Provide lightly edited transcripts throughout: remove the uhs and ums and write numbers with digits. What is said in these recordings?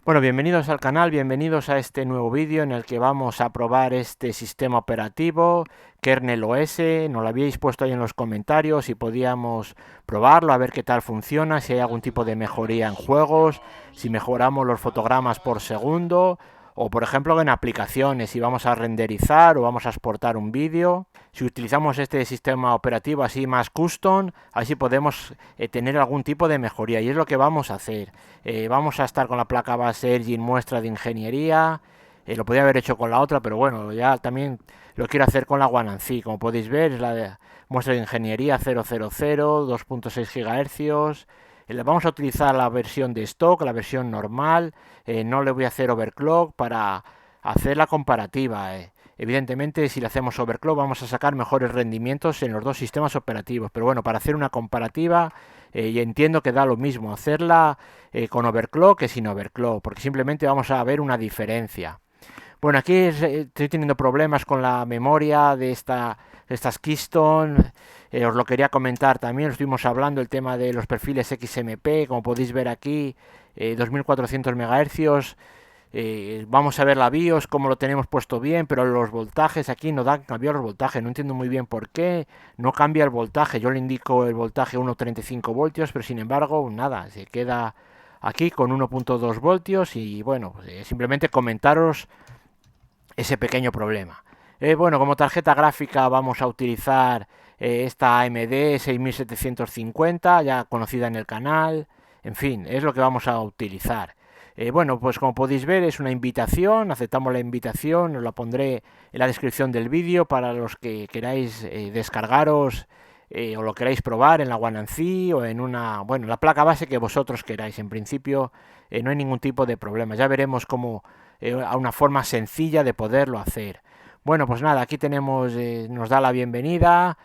Bueno, bienvenidos al canal, bienvenidos a este nuevo vídeo en el que vamos a probar este sistema operativo, Kernel OS. Nos lo habíais puesto ahí en los comentarios y podíamos probarlo, a ver qué tal funciona, si hay algún tipo de mejoría en juegos, si mejoramos los fotogramas por segundo, o por ejemplo en aplicaciones, si vamos a renderizar o vamos a exportar un vídeo. Si utilizamos este sistema operativo así más custom, así podemos tener algún tipo de mejoría, y es lo que vamos a hacer. Vamos a estar con la placa base Elgin muestra de ingeniería. Lo podría haber hecho con la otra, pero bueno, ya también lo quiero hacer con la One C. Como podéis ver, es la de muestra de ingeniería 000, 2.6 GHz. Vamos a utilizar la versión de stock, la versión normal. No le voy a hacer overclock para hacer la comparativa. Evidentemente, si le hacemos overclock, vamos a sacar mejores rendimientos en los dos sistemas operativos. Pero bueno, para hacer una comparativa, y entiendo que da lo mismo hacerla con overclock que sin overclock, porque simplemente vamos a ver una diferencia. Bueno, aquí estoy teniendo problemas con la memoria de estas Keystone. Os lo quería comentar también, estuvimos hablando el tema de los perfiles XMP, como podéis ver aquí, 2400 MHz. Vamos a ver la BIOS, cómo lo tenemos puesto bien, pero los voltajes aquí no dan cambiar los voltajes. No entiendo muy bien por qué. No cambia el voltaje. Yo le indico el voltaje 1,35 voltios, pero sin embargo, nada, se queda aquí con 1,2 voltios. Y bueno, pues, simplemente comentaros ese pequeño problema. Bueno, como tarjeta gráfica vamos a utilizar esta AMD 6750, ya conocida en el canal. En fin, es lo que vamos a utilizar. Bueno, pues como podéis ver es una invitación, aceptamos la invitación, os la pondré en la descripción del vídeo para los que queráis descargaros o lo queráis probar en la One C o en bueno, la placa base que vosotros queráis. En principio no hay ningún tipo de problema, ya veremos cómo a una forma sencilla de poderlo hacer. Bueno, pues nada, aquí tenemos, nos da la bienvenida.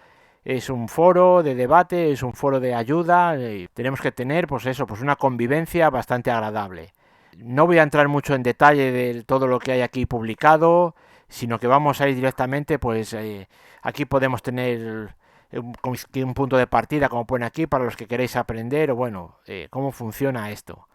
Es un foro de debate, es un foro de ayuda. Tenemos que tener, pues eso, pues una convivencia bastante agradable. No voy a entrar mucho en detalle de todo lo que hay aquí publicado, sino que vamos a ir directamente, pues aquí podemos tener un punto de partida, como pone aquí, para los que queréis aprender, o bueno, cómo funciona esto.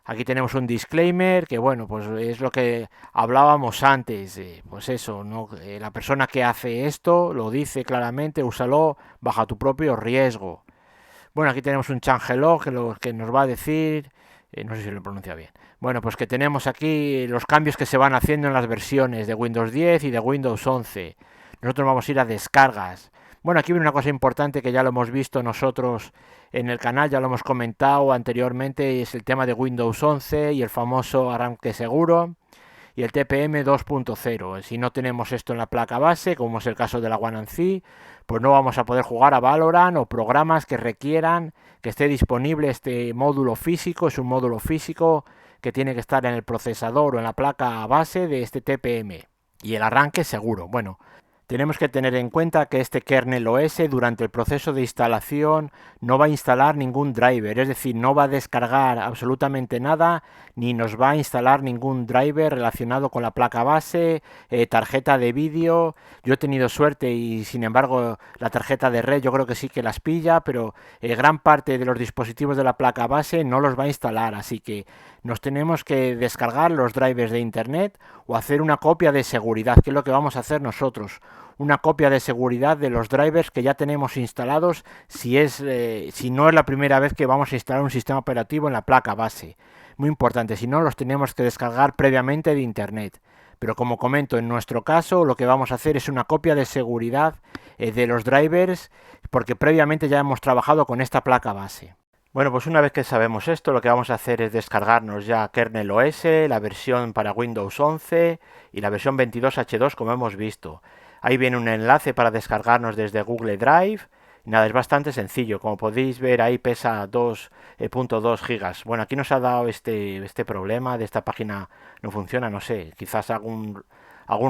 Aquí tenemos un disclaimer que, bueno, pues es lo que hablábamos antes. Pues eso, ¿no? La persona que hace esto lo dice claramente, úsalo bajo tu propio riesgo. Bueno, aquí tenemos un changelog que nos va a decir, no sé si lo pronuncia bien. Bueno, pues que tenemos aquí los cambios que se van haciendo en las versiones de Windows 10 y de Windows 11. Nosotros vamos a ir a descargas. Bueno, aquí viene una cosa importante que ya lo hemos visto nosotros en el canal, ya lo hemos comentado anteriormente, es el tema de Windows 11 y el famoso arranque seguro y el TPM 2.0. Si no tenemos esto en la placa base, como es el caso de la One C, pues no vamos a poder jugar a Valorant o programas que requieran que esté disponible este módulo físico. Es un módulo físico que tiene que estar en el procesador o en la placa base de este TPM. Y el arranque seguro. Bueno, tenemos que tener en cuenta que este kernel OS durante el proceso de instalación no va a instalar ningún driver, es decir, no va a descargar absolutamente nada, ni nos va a instalar ningún driver relacionado con la placa base, tarjeta de vídeo. Yo he tenido suerte y sin embargo la tarjeta de red yo creo que sí que las pilla, pero gran parte de los dispositivos de la placa base no los va a instalar, así que nos tenemos que descargar los drivers de internet o hacer una copia de seguridad, que es lo que vamos a hacer nosotros. Una copia de seguridad de los drivers que ya tenemos instalados si no es la primera vez que vamos a instalar un sistema operativo en la placa base. Muy importante, si no los tenemos que descargar previamente de internet. Pero como comento, en nuestro caso lo que vamos a hacer es una copia de seguridad de los drivers porque previamente ya hemos trabajado con esta placa base. Bueno, pues una vez que sabemos esto, lo que vamos a hacer es descargarnos ya Kernel OS, la versión para Windows 11 y la versión 22H2 como hemos visto. Ahí viene un enlace para descargarnos desde Google Drive. Nada, es bastante sencillo. Como podéis ver, ahí pesa 2.2 gigas. Bueno, aquí nos ha dado este problema de esta página no funciona, no sé, quizás algún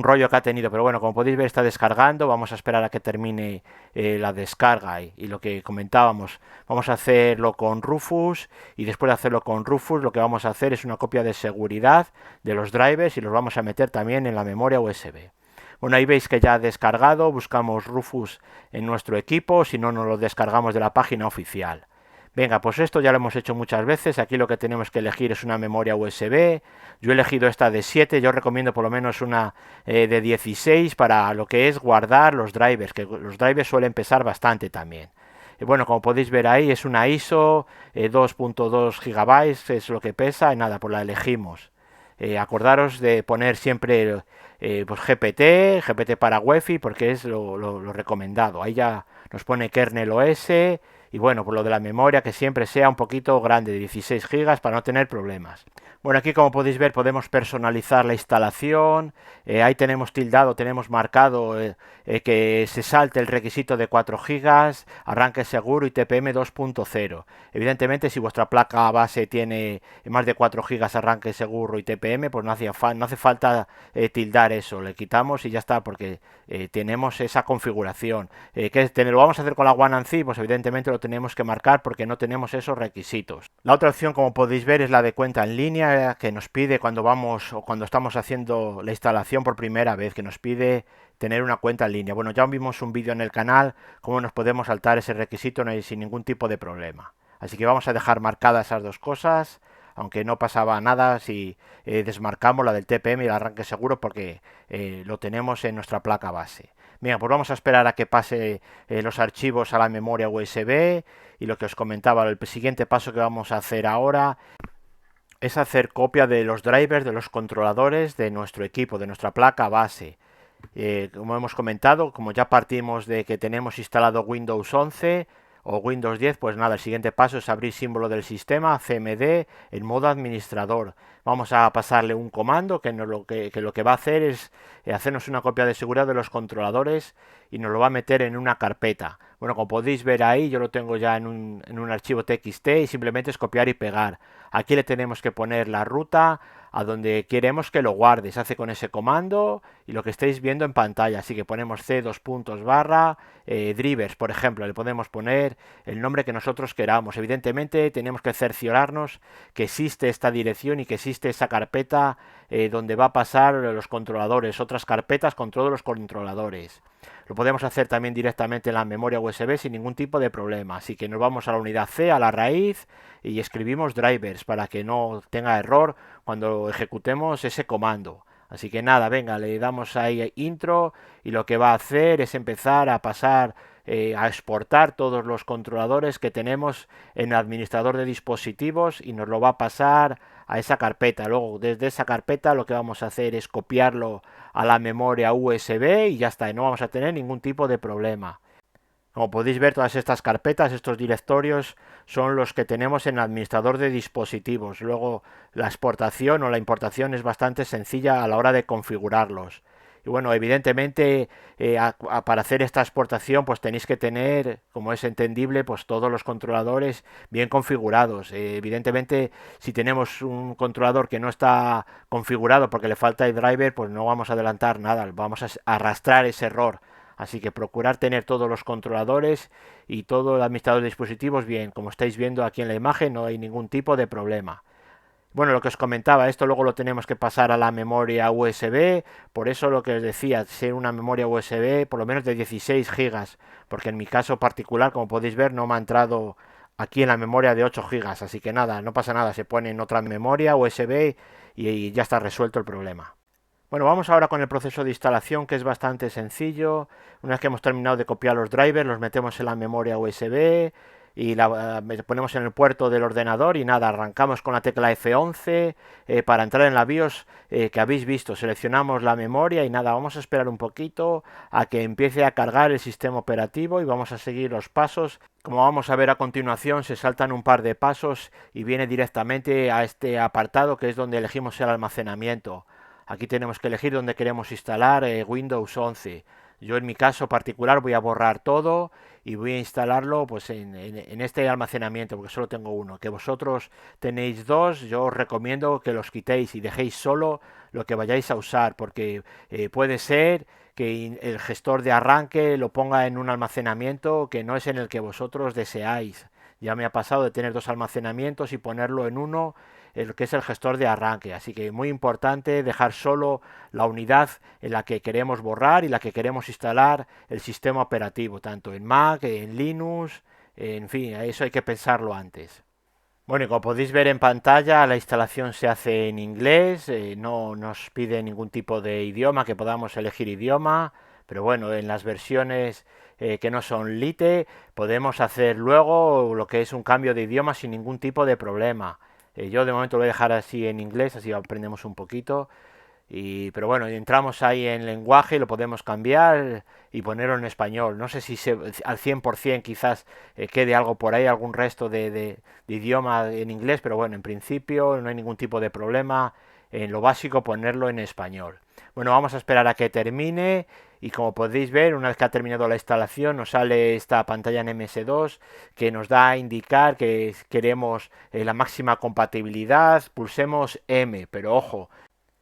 rollo que ha tenido, pero bueno, como podéis ver está descargando. Vamos a esperar a que termine la descarga y lo que comentábamos, vamos a hacerlo con Rufus y después de hacerlo con Rufus lo que vamos a hacer es una copia de seguridad de los drivers y los vamos a meter también en la memoria USB. Bueno, ahí veis que ya ha descargado, buscamos Rufus en nuestro equipo, si no nos lo descargamos de la página oficial. Venga, pues esto ya lo hemos hecho muchas veces. Aquí lo que tenemos que elegir es una memoria USB. Yo he elegido esta de 7. Yo recomiendo por lo menos una de 16 para lo que es guardar los drivers, que los drivers suelen pesar bastante también. Bueno, como podéis ver ahí, es una ISO 2.2 GB, es lo que pesa, y nada, pues la elegimos. Acordaros de poner siempre pues GPT para Wi-Fi, porque es lo recomendado. Ahí ya nos pone kernel OS, y bueno, por lo de la memoria, que siempre sea un poquito grande, de 16 GB, para no tener problemas. Bueno, aquí como podéis ver podemos personalizar la instalación. Ahí tenemos tildado, tenemos marcado que se salte el requisito de 4 GB, arranque seguro y TPM 2.0. Evidentemente, si vuestra placa base tiene más de 4 GB arranque seguro y TPM, pues no hace falta tildar eso. Le quitamos y ya está, porque tenemos esa configuración. ¿Lo vamos a hacer con la One and Pues evidentemente lo tenemos que marcar porque no tenemos esos requisitos. La otra opción, como podéis ver, es la de cuenta en línea, que nos pide cuando vamos o cuando estamos haciendo la instalación por primera vez, que nos pide tener una cuenta en línea. Bueno, ya vimos un vídeo en el canal cómo nos podemos saltar ese requisito sin ningún tipo de problema. Así que vamos a dejar marcadas esas dos cosas, aunque no pasaba nada si desmarcamos la del TPM y el arranque seguro, porque lo tenemos en nuestra placa base. Bien, pues vamos a esperar a que pase los archivos a la memoria USB, y lo que os comentaba, el siguiente paso que vamos a hacer ahora es hacer copia de los drivers, de los controladores de nuestro equipo, de nuestra placa base. Como hemos comentado, como ya partimos de que tenemos instalado Windows 11 o Windows 10, pues nada, el siguiente paso es abrir símbolo del sistema, CMD, en modo administrador. Vamos a pasarle un comando que lo que va a hacer es hacernos una copia de seguridad de los controladores y nos lo va a meter en una carpeta. Bueno, como podéis ver ahí, yo lo tengo ya en un archivo TXT y simplemente es copiar y pegar. Aquí le tenemos que poner la ruta a donde queremos que lo guarde. Se hace con ese comando y lo que estáis viendo en pantalla. Así que ponemos C:/drivers, por ejemplo. Le podemos poner el nombre que nosotros queramos. Evidentemente tenemos que cerciorarnos que existe esta dirección y que existe esa carpeta donde va a pasar los controladores, otras carpetas con todos los controladores. Lo podemos hacer también directamente en la memoria USB sin ningún tipo de problema. Así que nos vamos a la unidad C, a la raíz, y escribimos drivers para que no tenga error cuando ejecutemos ese comando. Así que nada, venga, le damos ahí intro, y lo que va a hacer es empezar a pasar, a exportar todos los controladores que tenemos en el administrador de dispositivos, y nos lo va a pasar a esa carpeta. Luego desde esa carpeta lo que vamos a hacer es copiarlo a la memoria USB y ya está, y no vamos a tener ningún tipo de problema. Como podéis ver, todas estas carpetas, estos directorios, son los que tenemos en el administrador de dispositivos. Luego la exportación o la importación es bastante sencilla a la hora de configurarlos. Y bueno, evidentemente para hacer esta exportación pues tenéis que tener, como es entendible, pues todos los controladores bien configurados. Evidentemente, si tenemos un controlador que no está configurado porque le falta el driver, pues no vamos a adelantar nada, vamos a arrastrar ese error. Así que procurar tener todos los controladores y todo el administrador de dispositivos bien. Como estáis viendo aquí en la imagen, no hay ningún tipo de problema. Bueno, lo que os comentaba, esto luego lo tenemos que pasar a la memoria USB, por eso lo que os decía, ser una memoria USB por lo menos de 16 gigas, porque en mi caso particular, como podéis ver, no me ha entrado aquí en la memoria de 8 gigas, así que nada, no pasa nada, se pone en otra memoria USB y ya está resuelto el problema. Bueno, vamos ahora con el proceso de instalación, que es bastante sencillo. Una vez que hemos terminado de copiar los drivers, los metemos en la memoria USB y la ponemos en el puerto del ordenador, y nada, arrancamos con la tecla F11 para entrar en la BIOS que habéis visto. Seleccionamos la memoria y nada, vamos a esperar un poquito a que empiece a cargar el sistema operativo y vamos a seguir los pasos. Como vamos a ver a continuación, se saltan un par de pasos y viene directamente a este apartado, que es donde elegimos el almacenamiento. Aquí tenemos que elegir dónde queremos instalar Windows 11. Yo en mi caso particular voy a borrar todo y voy a instalarlo pues en este almacenamiento, porque solo tengo uno. Que vosotros tenéis dos, yo os recomiendo que los quitéis y dejéis solo lo que vayáis a usar, porque puede ser que el gestor de arranque lo ponga en un almacenamiento que no es en el que vosotros deseáis. Ya me ha pasado de tener dos almacenamientos y ponerlo en uno, el que es el gestor de arranque. Así que muy importante dejar solo la unidad en la que queremos borrar y la que queremos instalar el sistema operativo, tanto en Mac, en Linux, En fin, eso hay que pensarlo antes. Bueno, y como podéis ver en pantalla, la instalación se hace en inglés, no nos pide ningún tipo de idioma, que podamos elegir idioma, pero bueno, en las versiones que no son Lite podemos hacer luego lo que es un cambio de idioma sin ningún tipo de problema. Yo de momento lo voy a dejar así en inglés, así aprendemos un poquito. Pero bueno, entramos ahí en lenguaje y lo podemos cambiar y ponerlo en español. No sé si al 100% quizás quede algo por ahí, algún resto de idioma en inglés, pero bueno, en principio no hay ningún tipo de problema en lo básico ponerlo en español. Bueno, vamos a esperar a que termine y como podéis ver, una vez que ha terminado la instalación, nos sale esta pantalla en MS2 que nos da a indicar que queremos la máxima compatibilidad. Pulsemos M, pero ojo,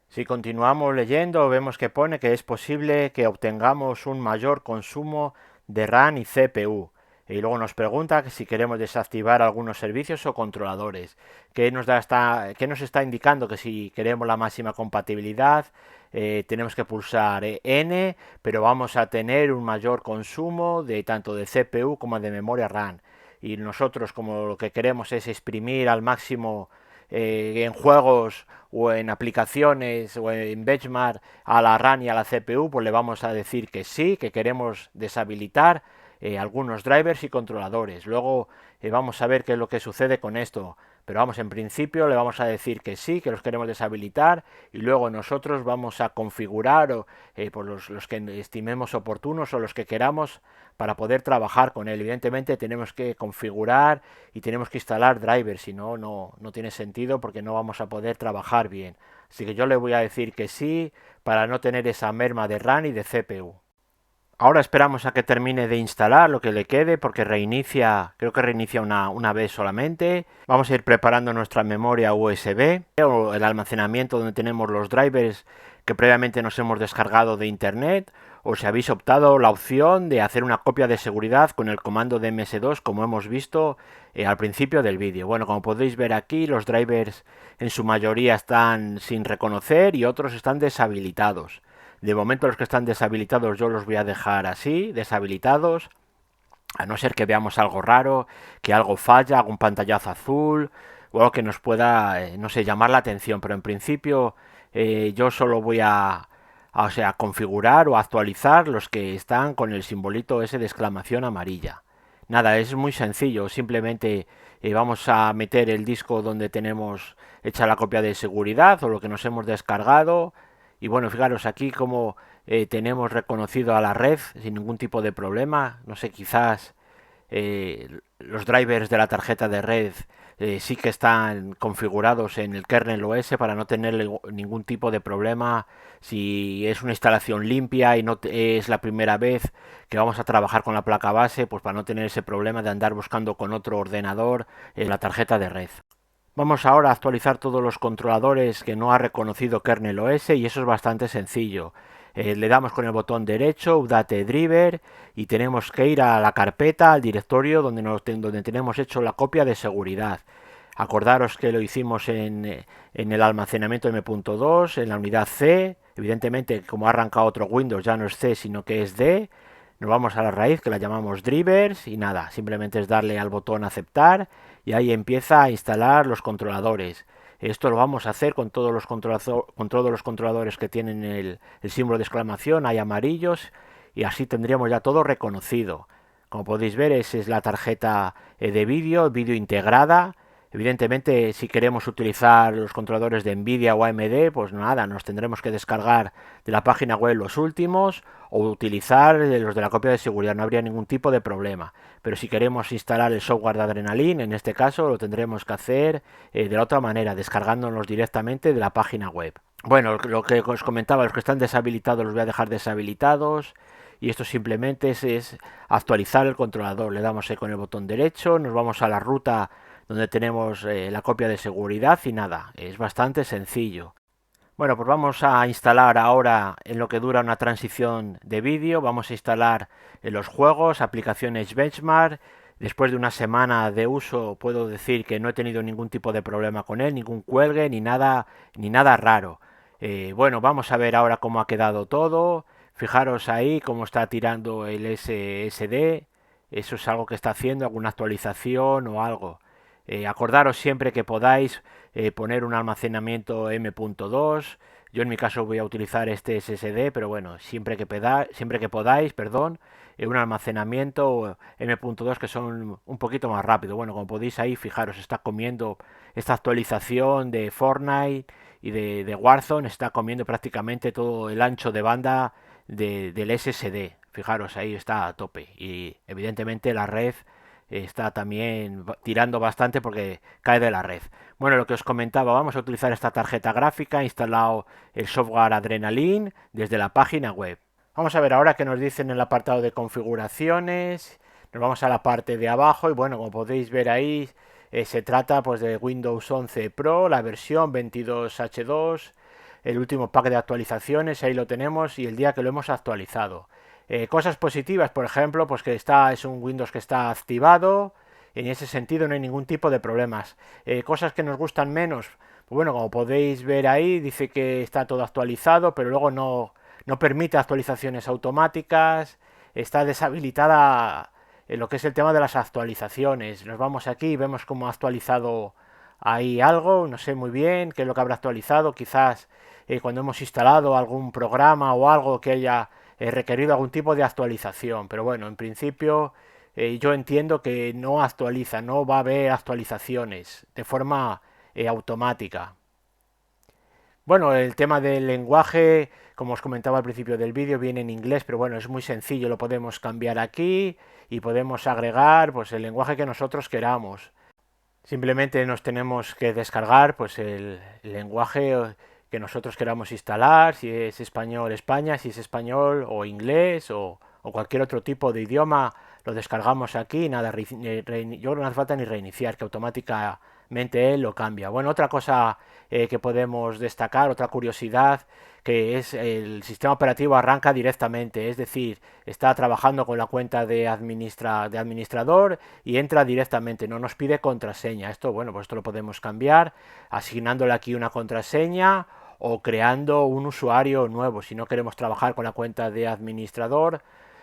si continuamos leyendo, vemos que pone que es posible que obtengamos un mayor consumo de RAM y CPU. Y luego nos pregunta que si queremos desactivar algunos servicios o controladores. ¿Qué nos está indicando? Que si queremos la máxima compatibilidad, tenemos que pulsar N, pero vamos a tener un mayor consumo de tanto de CPU como de memoria RAM. Y nosotros, como lo que queremos es exprimir al máximo en juegos o en aplicaciones o en benchmark a la RAM y a la CPU, pues le vamos a decir que sí, que queremos deshabilitar algunos drivers y controladores. Luego vamos a ver qué es lo que sucede con esto. Pero vamos, en principio le vamos a decir que sí, que los queremos deshabilitar y luego nosotros vamos a configurar por los que estimemos oportunos o los que queramos para poder trabajar con él. Evidentemente tenemos que configurar y tenemos que instalar drivers, si no, no tiene sentido porque no vamos a poder trabajar bien. Así que yo le voy a decir que sí para no tener esa merma de RAM y de CPU. Ahora esperamos a que termine de instalar lo que le quede porque reinicia, creo que reinicia una vez solamente. Vamos a ir preparando nuestra memoria USB o el almacenamiento donde tenemos los drivers que previamente nos hemos descargado de internet, o si habéis optado la opción de hacer una copia de seguridad con el comando de MS2 como hemos visto al principio del vídeo. Bueno, como podéis ver aquí, los drivers en su mayoría están sin reconocer y otros están deshabilitados. De momento los que están deshabilitados yo los voy a dejar así, deshabilitados, a no ser que veamos algo raro, que algo falla, algún pantallazo azul o algo que nos pueda, no sé, llamar la atención. Pero en principio yo solo voy o sea, configurar o actualizar los que están con el simbolito ese de exclamación amarilla. Nada, es muy sencillo, simplemente vamos a meter el disco donde tenemos hecha la copia de seguridad o lo que nos hemos descargado. Y bueno, fijaros aquí como tenemos reconocido a la red sin ningún tipo de problema. No sé, quizás los drivers de la tarjeta de red sí que están configurados en el kernel OS para no tener ningún tipo de problema si es una instalación limpia y no es la primera vez que vamos a trabajar con la placa base, pues para no tener ese problema de andar buscando con otro ordenador la tarjeta de red. Vamos ahora a actualizar todos los controladores que no ha reconocido kernel OS y eso es bastante sencillo. Le damos con el botón derecho, Update Driver, y tenemos que ir a la carpeta, al directorio donde tenemos hecho la copia de seguridad. Acordaros que lo hicimos en el almacenamiento M.2, en la unidad C. Evidentemente, como ha arrancado otro Windows, ya no es C, sino que es D. Nos vamos a la raíz, que la llamamos drivers, y nada, simplemente es darle al botón aceptar y ahí empieza a instalar los controladores. Esto lo vamos a hacer con todos los controladores que tienen el símbolo de exclamación, hay amarillos, y así tendríamos ya todo reconocido. Como podéis ver, esa es la tarjeta de vídeo integrada. Evidentemente, si queremos utilizar los controladores de Nvidia o AMD, pues nada, nos tendremos que descargar de la página web los últimos o utilizar los de la copia de seguridad, no habría ningún tipo de problema. Pero si queremos instalar el software de Adrenalin, en este caso lo tendremos que hacer de la otra manera, descargándonos directamente de la página web. Bueno, lo que os comentaba, los que están deshabilitados los voy a dejar deshabilitados. Y esto simplemente es actualizar el controlador. Le damos con el botón derecho, nos vamos a la ruta donde tenemos la copia de seguridad y nada, es bastante sencillo. Bueno, pues vamos a instalar ahora en lo que dura una transición de vídeo, vamos a instalar en los juegos, aplicaciones benchmark. Después de una semana de uso puedo decir que no he tenido ningún tipo de problema con él, ningún cuelgue ni nada raro. Bueno, vamos a ver ahora cómo ha quedado todo. Fijaros ahí cómo está tirando el SSD. eso es algo que está haciendo, alguna actualización o algo. Acordaros siempre que podáis poner un almacenamiento M.2. Yo en mi caso voy a utilizar este SSD, pero bueno, siempre que podáis, perdón, un almacenamiento M.2 que son un poquito más rápido. Bueno, como podéis ahí, fijaros, está comiendo esta actualización de Fortnite y de Warzone, está comiendo prácticamente todo el ancho de banda del SSD. Fijaros, ahí está a tope. Y evidentemente la red está también tirando bastante porque cae de la red. Bueno, lo que os comentaba, vamos a utilizar esta tarjeta gráfica, instalado el software Adrenaline desde la página web. Vamos a ver ahora qué nos dicen en el apartado de configuraciones. Nos vamos a la parte de abajo y bueno, como podéis ver ahí, se trata pues de Windows 11 Pro, la versión 22H2, el último pack de actualizaciones, ahí lo tenemos y el día que lo hemos actualizado. Cosas positivas, por ejemplo, pues que es un Windows que está activado, en ese sentido no hay ningún tipo de problemas. Cosas que nos gustan menos, pues bueno, como podéis ver ahí, dice que está todo actualizado, pero luego no permite actualizaciones automáticas, está deshabilitada en lo que es el tema de las actualizaciones. Nos vamos aquí y vemos cómo ha actualizado ahí algo, no sé muy bien qué es lo que habrá actualizado, quizás cuando hemos instalado algún programa o algo que haya requerido algún tipo de actualización, pero bueno, en principio yo entiendo que no actualiza, no va a haber actualizaciones de forma automática. Bueno, el tema del lenguaje, como os comentaba al principio del vídeo, viene en inglés, pero bueno, es muy sencillo, lo podemos cambiar aquí y podemos agregar pues el lenguaje que nosotros queramos. Simplemente nos tenemos que descargar pues el lenguaje que nosotros queramos instalar, si es español España, si es español o inglés o cualquier otro tipo de idioma, lo descargamos aquí, nada, yo creo que no hace falta ni reiniciar, que automáticamente él lo cambia. Bueno, otra cosa que podemos destacar, otra curiosidad, que es el sistema operativo arranca directamente, es decir, está trabajando con la cuenta de administrador y entra directamente, no nos pide contraseña. Esto, bueno, pues esto lo podemos cambiar asignándole aquí una contraseña o creando un usuario nuevo. Si no queremos trabajar con la cuenta de administrador,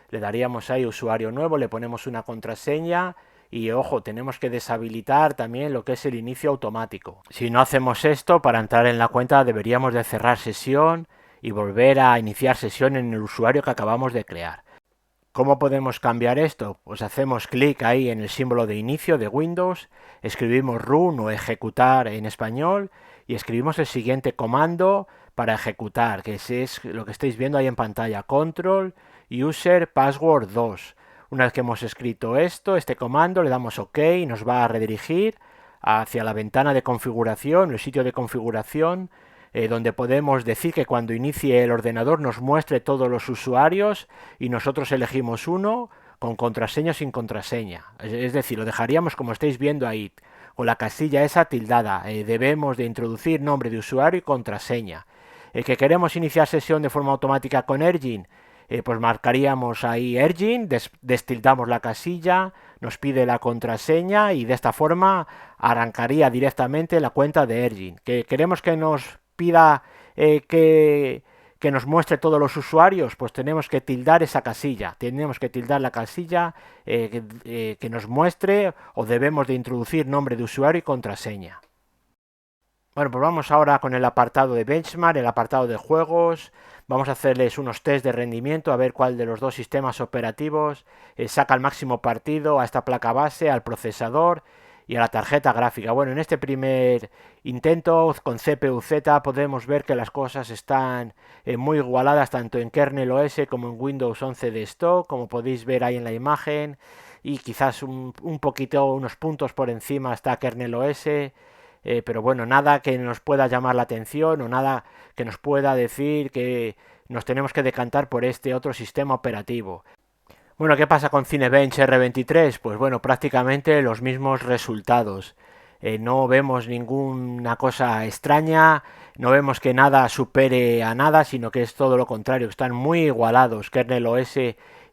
le daríamos ahí usuario nuevo, le ponemos una contraseña y ojo, tenemos que deshabilitar también lo que es el inicio automático. Si no hacemos esto, para entrar en la cuenta deberíamos de cerrar sesión y volver a iniciar sesión en el usuario que acabamos de crear. ¿Cómo podemos cambiar esto? Pues hacemos clic ahí en el símbolo de inicio de Windows, escribimos run o ejecutar en español y escribimos el siguiente comando para ejecutar, que es lo que estáis viendo ahí en pantalla, control user password 2. Una vez que hemos escrito este comando, le damos OK y nos va a redirigir hacia la ventana de configuración, el sitio de configuración, donde podemos decir que cuando inicie el ordenador nos muestre todos los usuarios y nosotros elegimos uno con contraseña o sin contraseña. Es decir, lo dejaríamos como estáis viendo ahí, con la casilla esa tildada. Debemos de introducir nombre de usuario y contraseña. Que queremos iniciar sesión de forma automática con Ergin, pues marcaríamos ahí Ergin, destildamos la casilla, nos pide la contraseña y de esta forma arrancaría directamente la cuenta de Ergin. Que queremos que nos pida que nos muestre todos los usuarios, pues tenemos que tildar esa casilla, tenemos que tildar la casilla que nos muestre o debemos de introducir nombre de usuario y contraseña. Bueno, pues vamos ahora con el apartado de benchmark, el apartado de juegos. Vamos a hacerles unos test de rendimiento a ver cuál de los dos sistemas operativos saca el máximo partido a esta placa base, al procesador y a la tarjeta gráfica. Bueno, en este primer intento con CPU-Z podemos ver que las cosas están muy igualadas tanto en kernel OS como en Windows 11 de stock, como podéis ver ahí en la imagen, y quizás un poquito, unos puntos por encima está kernel OS. Pero bueno, nada que nos pueda llamar la atención o nada que nos pueda decir que nos tenemos que decantar por este otro sistema operativo. Bueno, ¿qué pasa con Cinebench R23? Pues bueno, prácticamente los mismos resultados. No vemos ninguna cosa extraña, no vemos que nada supere a nada, sino que es todo lo contrario, están muy igualados. Kernel OS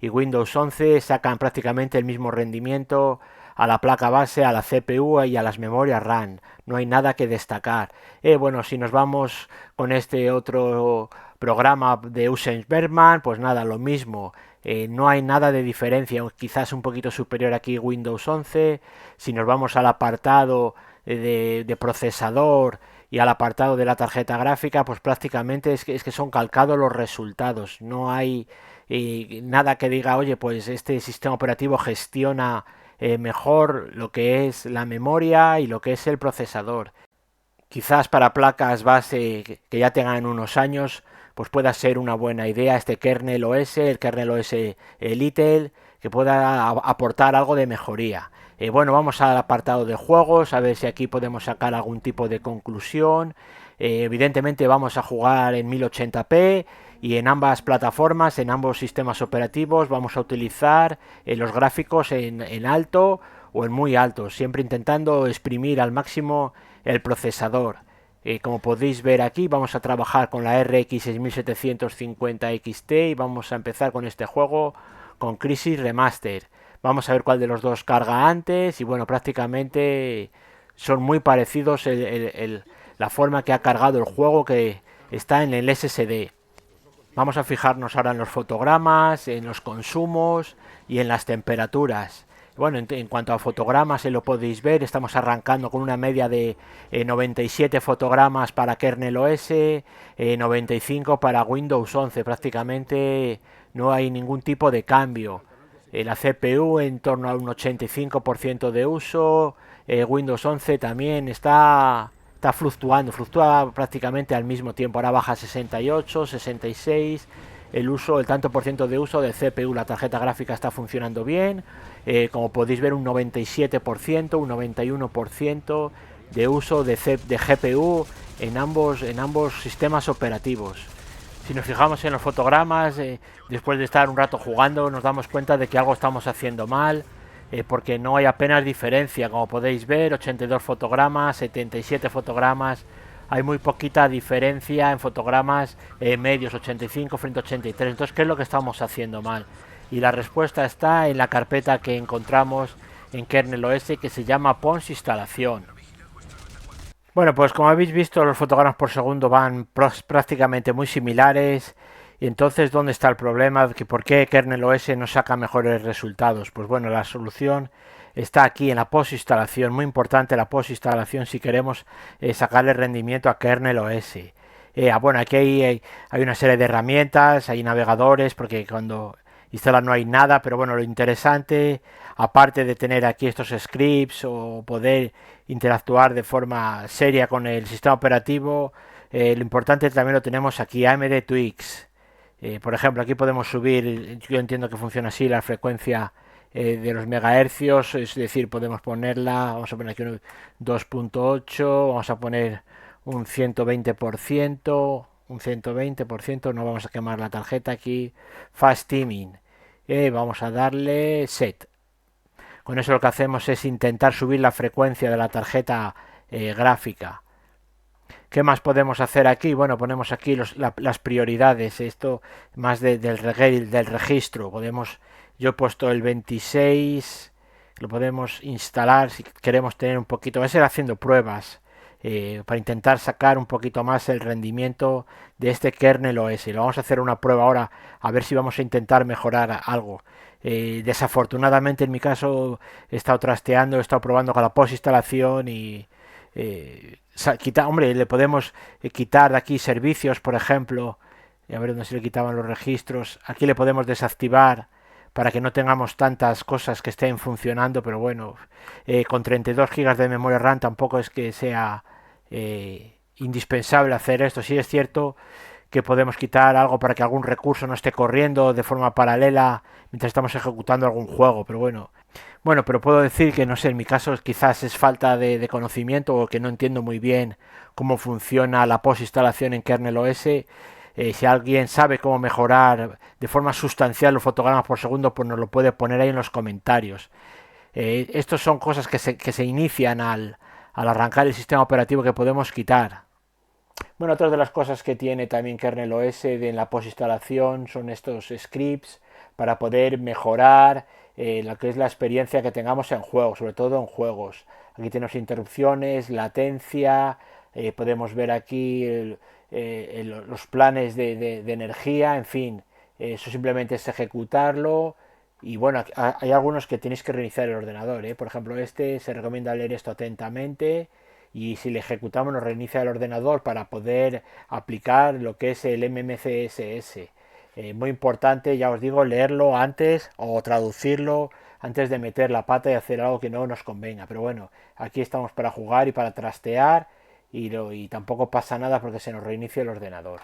y Windows 11 sacan prácticamente el mismo rendimiento a la placa base, a la CPU y a las memorias RAM. No hay nada que destacar. Bueno, si nos vamos con este otro programa de Usen Bergman, pues nada, lo mismo. no hay nada de diferencia, quizás un poquito superior aquí Windows 11. Si nos vamos al apartado de procesador y al apartado de la tarjeta gráfica, pues prácticamente es que son calcados los resultados. No hay nada que diga, oye, pues este sistema operativo gestiona mejor lo que es la memoria y lo que es el procesador. Quizás para placas base que ya tengan unos años, pues pueda ser una buena idea este kernel OS, el kernel OS Little, que pueda aportar algo de mejoría. Bueno, vamos al apartado de juegos, a ver si aquí podemos sacar algún tipo de conclusión. Evidentemente vamos a jugar en 1080p y en ambas plataformas, en ambos sistemas operativos, vamos a utilizar los gráficos en alto o en muy alto, siempre intentando exprimir al máximo el procesador. Como podéis ver aquí, vamos a trabajar con la RX 6750 XT y vamos a empezar con este juego con Crisis Remaster. Vamos a ver cuál de los dos carga antes y bueno, prácticamente son muy parecidos la forma que ha cargado el juego, que está en el SSD. Vamos a fijarnos ahora en los fotogramas, en los consumos y en las temperaturas. Bueno, en cuanto a fotogramas, lo podéis ver, estamos arrancando con una media de 97 fotogramas para kernel OS, 95 para Windows 11. Prácticamente no hay ningún tipo de cambio. La CPU en torno a un 85% de uso, Windows 11 también está fluctuando, fluctúa prácticamente al mismo tiempo. Ahora baja a 68, 66. El tanto por ciento de uso de CPU, la tarjeta gráfica está funcionando bien. Como podéis ver, un 97%, un 91% de uso de GPU en ambos sistemas operativos. Si nos fijamos en los fotogramas, después de estar un rato jugando, nos damos cuenta de que algo estamos haciendo mal, porque no hay apenas diferencia. Como podéis ver, 82 fotogramas, 77 fotogramas, hay muy poquita diferencia en fotogramas medios, 85 frente a 83. Entonces, ¿qué es lo que estamos haciendo mal? Y la respuesta está en la carpeta que encontramos en kernel OS, que se llama Pons instalación. Bueno, pues como habéis visto, los fotogramas por segundo van prácticamente muy similares. Y entonces, ¿dónde está el problema? ¿Por qué kernel OS no saca mejores resultados? Pues bueno, la solución está aquí en la postinstalación. Muy importante la postinstalación si queremos sacarle rendimiento a kernel OS. Bueno, aquí hay una serie de herramientas, hay navegadores, porque cuando instalar no hay nada, pero bueno, lo interesante, aparte de tener aquí estos scripts o poder interactuar de forma seria con el sistema operativo, lo importante también lo tenemos aquí, AMD Twix. Por ejemplo, aquí podemos subir, yo entiendo que funciona así, la frecuencia de los megahercios, es decir, podemos ponerla, vamos a poner aquí un 2.8, vamos a poner un 120%, un 120%, no vamos a quemar la tarjeta aquí, Fast Teaming, vamos a darle Set. Con eso lo que hacemos es intentar subir la frecuencia de la tarjeta gráfica. ¿Qué más podemos hacer aquí? Bueno, ponemos aquí las prioridades, esto más del registro. Yo he puesto el 26, lo podemos instalar si queremos tener un poquito, va a ser haciendo pruebas para intentar sacar un poquito más el rendimiento de este kernel OS. Lo vamos a hacer una prueba ahora, a ver si vamos a intentar mejorar algo. Desafortunadamente en mi caso he estado trasteando, he estado probando con la postinstalación y hombre, le podemos quitar de aquí servicios, por ejemplo, y a ver dónde se le quitaban los registros. Aquí le podemos desactivar para que no tengamos tantas cosas que estén funcionando, pero bueno, con 32 GB de memoria RAM tampoco es que sea indispensable hacer esto. Sí es cierto que podemos quitar algo para que algún recurso no esté corriendo de forma paralela mientras estamos ejecutando algún juego, pero bueno. Bueno, pero puedo decir que, no sé, en mi caso quizás es falta de conocimiento o que no entiendo muy bien cómo funciona la postinstalación en kernel OS. Si alguien sabe cómo mejorar de forma sustancial los fotogramas por segundo, pues nos lo puede poner ahí en los comentarios. Estos son cosas que se inician al arrancar el sistema operativo que podemos quitar. Bueno, otras de las cosas que tiene también kernel OS en la postinstalación son estos scripts para poder mejorar lo que es la experiencia que tengamos en juegos, sobre todo en juegos. Aquí tenemos interrupciones, latencia, podemos ver aquí los planes de energía, en fin, Eso simplemente es ejecutarlo. Y bueno, hay algunos que tenéis que reiniciar el ordenador, ¿eh? Por ejemplo, este se recomienda leer esto atentamente y si le ejecutamos nos reinicia el ordenador para poder aplicar lo que es el MMCSS. Muy importante, ya os digo, leerlo antes o traducirlo antes de meter la pata y hacer algo que no nos convenga. Pero bueno, aquí estamos para jugar y para trastear y tampoco pasa nada porque se nos reinicia el ordenador.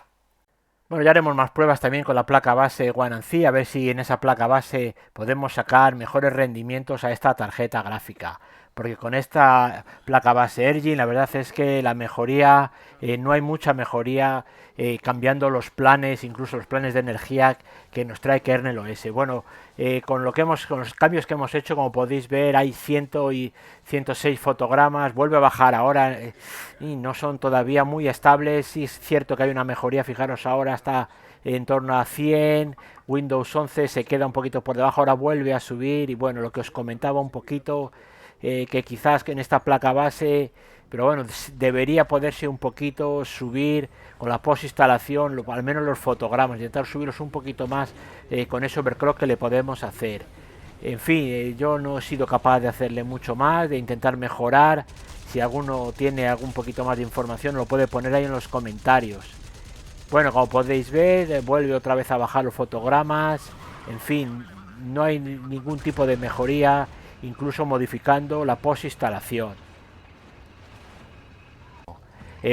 Bueno, ya haremos más pruebas también con la placa base One and C, a ver si en esa placa base podemos sacar mejores rendimientos a esta tarjeta gráfica. Porque con esta placa base Ergin la verdad es que la mejoría, no hay mucha mejoría cambiando los planes, incluso los planes de energía que nos trae kernel OS. Bueno, con los cambios que hemos hecho, como podéis ver, hay 100 y 106 fotogramas, vuelve a bajar ahora y no son todavía muy estables. Sí es cierto que hay una mejoría, fijaros ahora está en torno a 100, Windows 11 se queda un poquito por debajo, ahora vuelve a subir y bueno, lo que os comentaba un poquito, que quizás en esta placa base, pero bueno, debería poderse un poquito subir con la post-instalación, al menos los fotogramas, intentar subirlos un poquito más con ese overclock que le podemos hacer. En fin, yo no he sido capaz de hacerle mucho más, de intentar mejorar. Si alguno tiene algún poquito más de información, lo puede poner ahí en los comentarios. Bueno, como podéis ver, vuelve otra vez a bajar los fotogramas. En fin, no hay ningún tipo de mejoría, incluso modificando la post-instalación.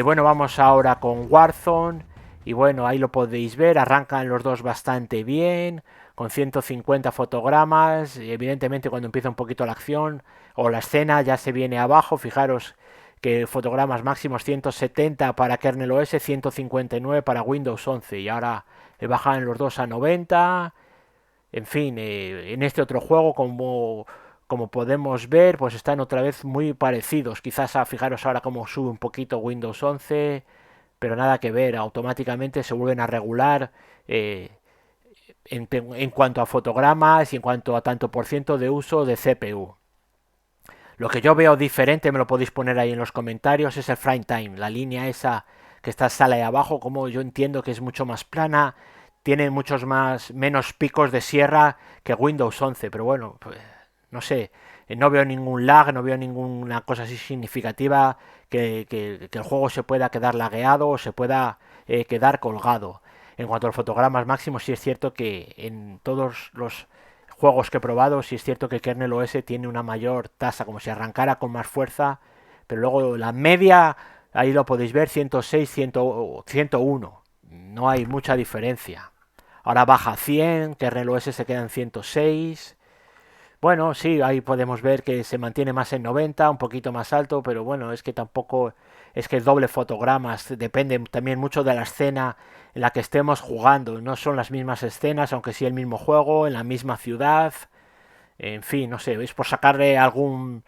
Bueno, vamos ahora con Warzone. Y bueno, ahí lo podéis ver, arrancan los dos bastante bien, con 150 fotogramas. Y evidentemente cuando empieza un poquito la acción o la escena ya se viene abajo. Fijaros que fotogramas máximos 170 para kernel OS, 159 para Windows 11. Y ahora bajan los dos a 90. En fin, en este otro juego, como podemos ver, pues están otra vez muy parecidos. Quizás fijaros ahora cómo sube un poquito Windows 11, pero nada que ver, automáticamente se vuelven a regular en cuanto a fotogramas y en cuanto a tanto por ciento de uso de CPU. Lo que yo veo diferente, me lo podéis poner ahí en los comentarios, es el frame time, la línea esa que está sale ahí abajo, como yo entiendo que es mucho más plana, tiene muchos menos picos de sierra que Windows 11, pero bueno, pues, no sé, no veo ningún lag, no veo ninguna cosa así significativa que el juego se pueda quedar lagueado o se pueda quedar colgado. En cuanto a los fotogramas máximos, sí es cierto que en todos los juegos que he probado, sí es cierto que kernel OS tiene una mayor tasa, como si arrancara con más fuerza, pero luego la media, ahí lo podéis ver, 106, 100, 101. No hay mucha diferencia. Ahora baja a 100, kernel OS se queda en 106. Bueno, sí, ahí podemos ver que se mantiene más en 90, un poquito más alto, pero bueno, es que tampoco es que doble fotogramas, depende también mucho de la escena en la que estemos jugando. No son las mismas escenas, aunque sí el mismo juego, en la misma ciudad. En fin, no sé, es por sacarle algún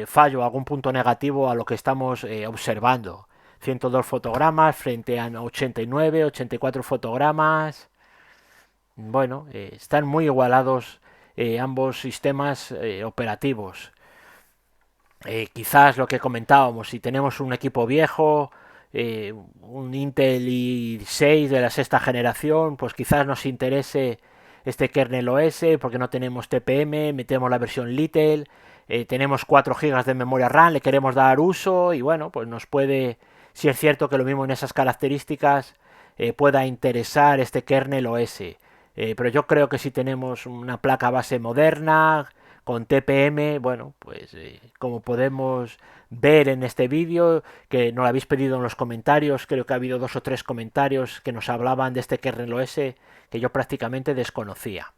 fallo, algún punto negativo a lo que estamos observando. 102 fotogramas frente a 89, 84 fotogramas. Bueno, están muy igualados ambos sistemas operativos. Quizás lo que comentábamos, si tenemos un equipo viejo, un Intel i6 de la sexta generación, pues quizás nos interese este kernel OS porque no tenemos TPM, metemos la versión Little, tenemos 4 GB de memoria RAM, le queremos dar uso y bueno, pues nos puede, si es cierto que lo mismo en esas características, pueda interesar este kernel OS. Pero yo creo que si tenemos una placa base moderna, con TPM, bueno, pues como podemos ver en este vídeo, que nos lo habéis pedido en los comentarios, creo que ha habido 2 o 3 comentarios que nos hablaban de este kernel OS que yo prácticamente desconocía.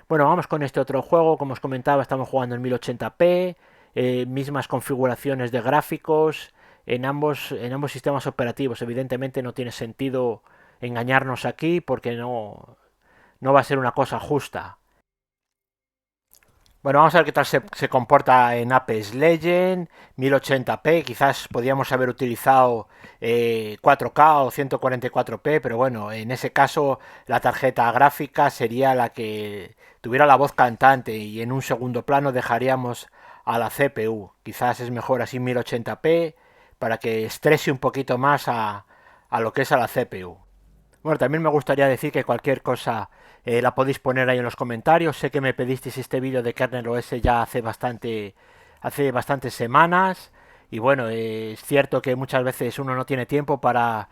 Bueno, vamos con este otro juego, como os comentaba, estamos jugando en 1080p, mismas configuraciones de gráficos en ambos sistemas operativos. Evidentemente no tiene sentido engañarnos aquí porque no va a ser una cosa justa. Bueno, vamos a ver qué tal se comporta en Apex Legends, 1080p, quizás podríamos haber utilizado 4K o 144p, pero bueno, en ese caso la tarjeta gráfica sería la que tuviera la voz cantante y en un segundo plano dejaríamos a la CPU. Quizás es mejor así 1080p para que estrese un poquito más a lo que es a la CPU. Bueno, también me gustaría decir que cualquier cosa la podéis poner ahí en los comentarios. Sé que me pedisteis este vídeo de kernel OS ya hace bastantes semanas. Y bueno, es cierto que muchas veces uno no tiene tiempo para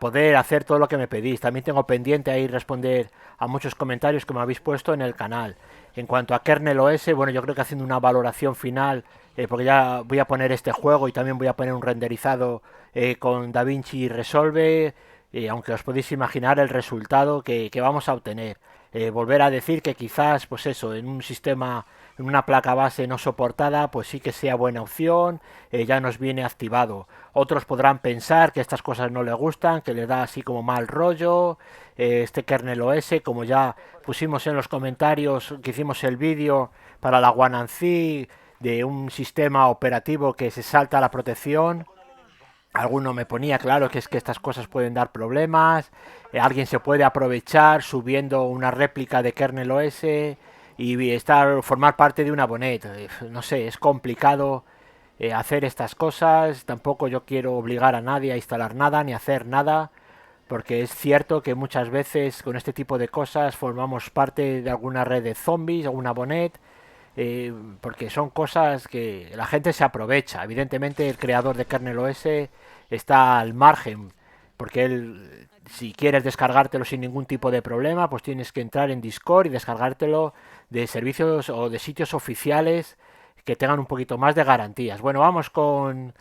poder hacer todo lo que me pedís. También tengo pendiente ahí responder a muchos comentarios que me habéis puesto en el canal. En cuanto a kernel OS, bueno, yo creo que haciendo una valoración final, porque ya voy a poner este juego y también voy a poner un renderizado con DaVinci Resolve, aunque os podéis imaginar el resultado que vamos a obtener. Volver a decir que quizás, pues eso, en un sistema, en una placa base no soportada, pues sí que sea buena opción, ya nos viene activado. Otros podrán pensar que estas cosas no les gustan, que les da así como mal rollo, este kernel OS, como ya pusimos en los comentarios que hicimos el vídeo para la One de un sistema operativo que se salta la protección. Alguno me ponía claro que es que estas cosas pueden dar problemas, alguien se puede aprovechar subiendo una réplica de kernel OS y formar parte de una bonet. No sé, es complicado hacer estas cosas, tampoco yo quiero obligar a nadie a instalar nada ni a hacer nada, porque es cierto que muchas veces con este tipo de cosas formamos parte de alguna red de zombies, alguna bonet, porque son cosas que la gente se aprovecha. Evidentemente el creador de kernel OS está al margen, porque él, si quieres descargártelo sin ningún tipo de problema, pues tienes que entrar en Discord y descargártelo de servicios o de sitios oficiales que tengan un poquito más de garantías. Bueno, vamos con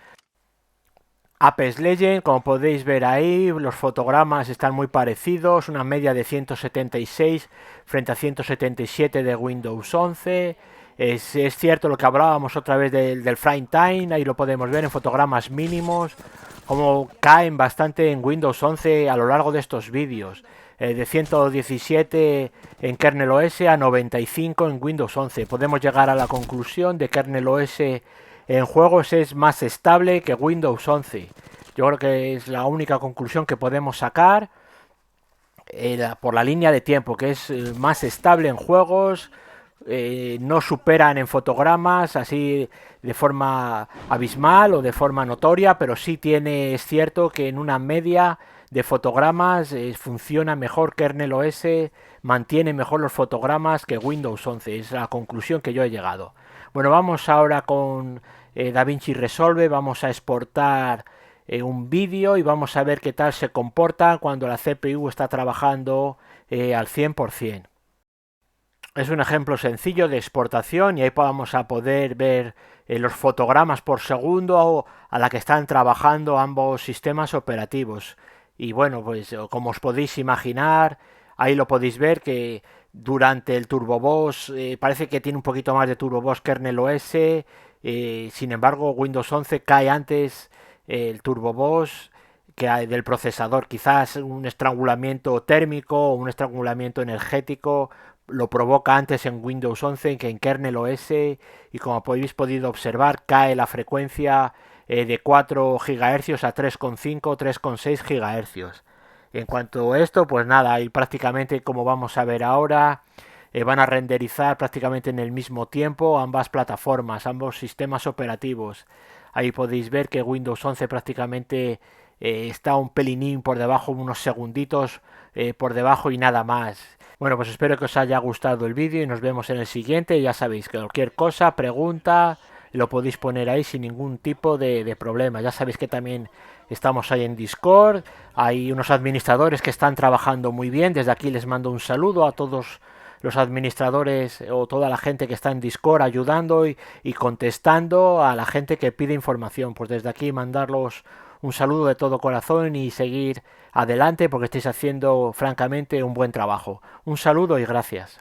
Apex Legends. Como podéis ver ahí, los fotogramas están muy parecidos, una media de 176 frente a 177 de Windows 11. Es cierto lo que hablábamos otra vez del frame time, ahí lo podemos ver en fotogramas mínimos, como caen bastante en Windows 11 a lo largo de estos vídeos. De 117 en kernel OS a 95 en Windows 11. Podemos llegar a la conclusión de que kernel OS en juegos es más estable que Windows 11. Yo creo que es la única conclusión que podemos sacar por la línea de tiempo, que es más estable en juegos, no superan en fotogramas así de forma abismal o de forma notoria, pero sí tiene, es cierto que en una media de fotogramas funciona mejor kernel OS, mantiene mejor los fotogramas que Windows 11, es la conclusión que yo he llegado. Bueno, vamos ahora con DaVinci Resolve, vamos a exportar un vídeo y vamos a ver qué tal se comporta cuando la CPU está trabajando al 100%. Es un ejemplo sencillo de exportación y ahí vamos a poder ver los fotogramas por segundo a la que están trabajando ambos sistemas operativos. Y bueno, pues como os podéis imaginar, ahí lo podéis ver que durante el TurboBox parece que tiene un poquito más de TurboBox kernel OS, sin embargo Windows 11 cae antes el TurboBox que hay del procesador. Quizás un estrangulamiento térmico o un estrangulamiento energético lo provoca antes en Windows 11 que en kernel OS, y como habéis podido observar cae la frecuencia de 4 GHz a 3,5 3,6 GHz. En cuanto a esto, pues nada, ahí prácticamente como vamos a ver ahora, van a renderizar prácticamente en el mismo tiempo ambas plataformas, ambos sistemas operativos. Ahí podéis ver que Windows 11 prácticamente está un pelinín por debajo, unos segunditos por debajo y nada más. Bueno, pues espero que os haya gustado el vídeo y nos vemos en el siguiente. Ya sabéis que cualquier cosa, pregunta, lo podéis poner ahí sin ningún tipo de problema. Ya sabéis que también estamos ahí en Discord. Hay unos administradores que están trabajando muy bien. Desde aquí les mando un saludo a todos los administradores o toda la gente que está en Discord ayudando y contestando a la gente que pide información. Pues desde aquí mandarlos un saludo de todo corazón y seguir adelante porque estáis haciendo francamente un buen trabajo. Un saludo y gracias.